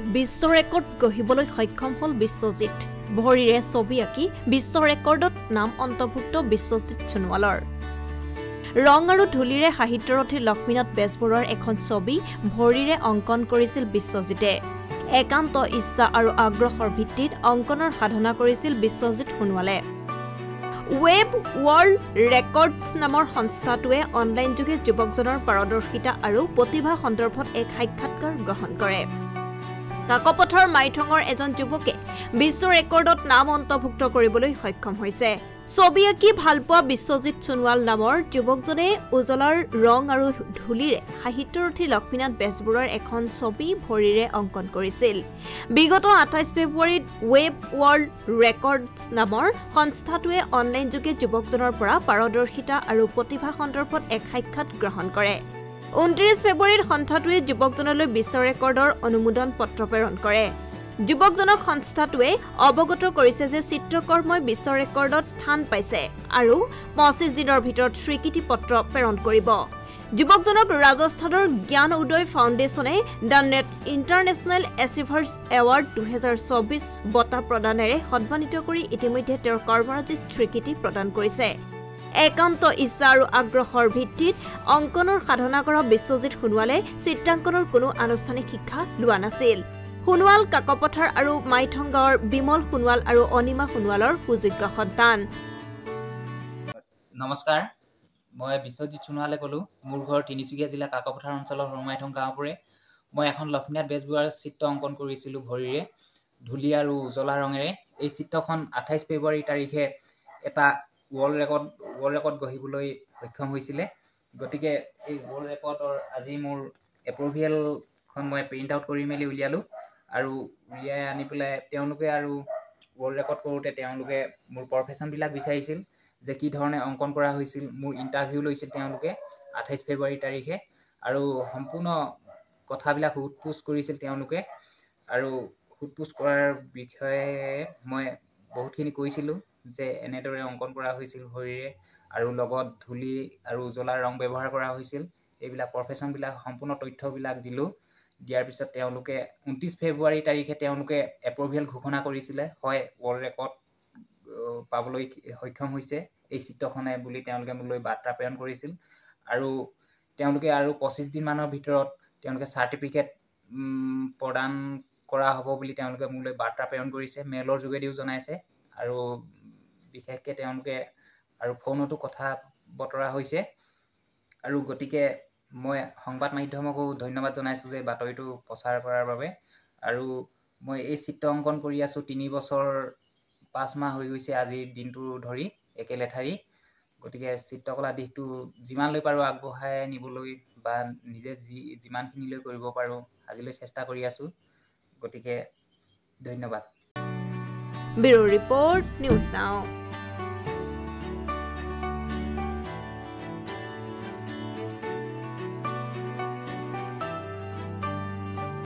বিশ্ব record গঢ়িবলৈ সক্ষম হ'ল বিশ্বজিৎ। ভৰিৰে ছবি আঁকি বিশ্ব ৰেকৰ্ডত নাম অন্তৰ্ভুক্ত বিশ্বজিৎ সোণোৱালৰ। ৰং আৰু ধূলিৰে সাহিত্যৰথী লক্ষ্মীনাথ বেজবৰুৱাৰ এখন ছবি ভৰিৰে অংকন কৰিছিল বিশ্বজিতে। একান্ত ইচ্ছা আৰু আগ্ৰহৰ ভিত্তিত অংকনৰ সাধনা কৰিছিল বিশ্বজিৎ সোণোৱালে। ৱেব ৱৰ্ল্ড ৰেকৰ্ডছ নামৰ সংস্থাটোৱে অনলাইন যোগে যুৱকজনৰ পাৰদৰ্শিতা আৰু প্ৰতিভা সন্দৰ্ভত এক সাক্ষাৎকাৰ গ্ৰহণ কৰে। কাকপথাৰ মাইথঙৰ এজন যুৱকে বিশ্ব ৰেকৰ্ডত নাম অন্তৰ্ভুক্ত কৰিবলৈ সক্ষম হৈছে। ছবি আঁকি ভালপোৱা বিশ্বজিৎ সোণোৱাল নামৰ যুৱকজনে উজলাৰ ৰং আৰু ধূলিৰে সাহিত্যৰথী লক্ষ্মীনাথ বেজবৰুৱাৰ এখন ছবি ভৰিৰে অংকন কৰিছিল। বিগত ২৮ ফেব্ৰুৱাৰীত ৱেব ৱৰ্ল্ড ৰেকৰ্ডছ নামৰ সংস্থাটোৱে অনলাইন যোগে যুৱকজনৰ পৰা পাৰদৰ্শিতা আৰু প্ৰতিভা সন্দৰ্ভত এক সাক্ষাৎ গ্ৰহণ কৰে। ২৯ ফেব্ৰুৱাৰীত সংস্থাটোৱে যুৱকজনলৈ বিশ্ব ৰেকৰ্ডৰ অনুমোদন পত্ৰ প্ৰেৰণ কৰে। যুৱকজনক সংস্থাটোৱে অৱগত কৰিছে যে চিত্ৰকৰ্মই বিশ্ব ৰেকৰ্ডত স্থান পাইছে আৰু ২৫ দিনৰ ভিতৰত স্বীকৃতি পত্ৰ প্ৰেৰণ কৰিব। যুৱকজনক ৰাজস্থানৰ জ্ঞান উদয় ফাউণ্ডেশ্যনে the net international achievers award ২০২৪ বঁটা প্ৰদানেৰে সন্মানিত কৰি ইতিমধ্যে তেওঁৰ কৰ্মৰাজিত স্বীকৃতি প্ৰদান কৰিছে। একান্ত ইচ্ছা আৰু আগ্ৰহৰ ভিত্তিত অংকনৰ সাধনা কৰা বিশ্বজিৎ সোণোৱালে চিত্ৰাংকনৰ কোনো আনুষ্ঠানিক শিক্ষা লোৱা নাছিল। সোণোৱাল কাকপথাৰ আৰু মাইথং গাঁৱৰ বিমল সোণোৱাল আৰু অনিমা সোণোৱালৰ সুযোগ্য সন্তান। নমস্কাৰ, মই বিশ্বজিৎ সোণোৱালে ক'লোঁ। মোৰ ঘৰ তিনিচুকীয়া জিলা কাকপথাৰ অঞ্চলৰ সৰুমাইথং গাঁৱৰে। মই এখন লক্ষ্মীনাথ বেজবৰুৱাৰ চিত্ৰ অংকন কৰিছিলোঁ ভৰিৰে, ধূলি আৰু উজলা ৰঙেৰে। এই চিত্ৰখন ২৮ ফেব্ৰুৱাৰী তাৰিখে এটা ৱৰ্ল্ড ৰেকৰ্ড গঢ়িবলৈ সক্ষম হৈছিলে। গতিকে এই ৱৰ্ল্ড ৰেকৰ্ডৰ আজি মোৰ এপ্ৰুভিয়েলখন মই প্ৰিণ্ট আউট কৰি মেলি উলিয়ালোঁ আৰু উলিয়াই আনি পেলাই তেওঁলোকে আৰু ৱৰ্ল্ড ৰেকৰ্ড কৰোঁতে তেওঁলোকে মোৰ প্ৰফেশ্যনবিলাক বিচাৰিছিল যে কি ধৰণে অংকন কৰা হৈছিল। মোৰ ইণ্টাৰভিউ লৈছিল তেওঁলোকে ২৮ ফেব্ৰুৱাৰী তাৰিখে আৰু সম্পূৰ্ণ কথাবিলাক সোধ-পোছ কৰিছিল তেওঁলোকে আৰু সোধ-পোছ কৰাৰ বিষয়ে মই বহুতখিনি কৈছিলোঁ যে এনেদৰে অংকন কৰা হৈছিল ভৰিৰে আৰু লগত ধূলি আৰু উজলাৰ ৰং ব্যৱহাৰ কৰা হৈছিল। এইবিলাক প্ৰফেশ্যনবিলাক সম্পূৰ্ণ তথ্যবিলাক দিলোঁ। দিয়াৰ পিছত তেওঁলোকে ২৯ ফেব্ৰুৱাৰী তাৰিখে তেওঁলোকে এপ্ৰুভিয়েল ঘোষণা কৰিছিলে, হয় ৱৰ্ল্ড ৰেকৰ্ড পাবলৈ সক্ষম হৈছে এই চিত্ৰখনে বুলি তেওঁলোকে মোলৈ বাৰ্তা প্ৰেৰণ কৰিছিল আৰু তেওঁলোকে আৰু ২৫ দিনমানৰ ভিতৰত তেওঁলোকে চাৰ্টিফিকেট প্ৰদান কৰা হ'ব বুলি তেওঁলোকে মোলৈ বাৰ্তা প্ৰেৰণ কৰিছে, মেইলৰ যোগেদিও জনাইছে আৰু বিশেষকৈ তেওঁলোকে আৰু ফোনতো কথা বতৰা হৈছে। আৰু গতিকে মই সংবাদ মাধ্যমকো ধন্যবাদ জনাইছোঁ যে বাতৰিটো প্ৰচাৰ কৰাৰ বাবে। আৰু মই এই চিত্ৰ অংকন কৰি আছোঁ ৩ বছৰ ৫ মাহ হৈ গৈছে আজিৰ দিনটো ধৰি একেলেঠাৰি। গতিকে চিত্ৰকলা দিশটো যিমানলৈ পাৰোঁ আগবঢ়াই নিবলৈ বা নিজে যিমানখিনিলৈ কৰিব পাৰোঁ আজিলৈ চেষ্টা কৰি আছোঁ। গতিকে ধন্যবাদ। Bureau report, news now.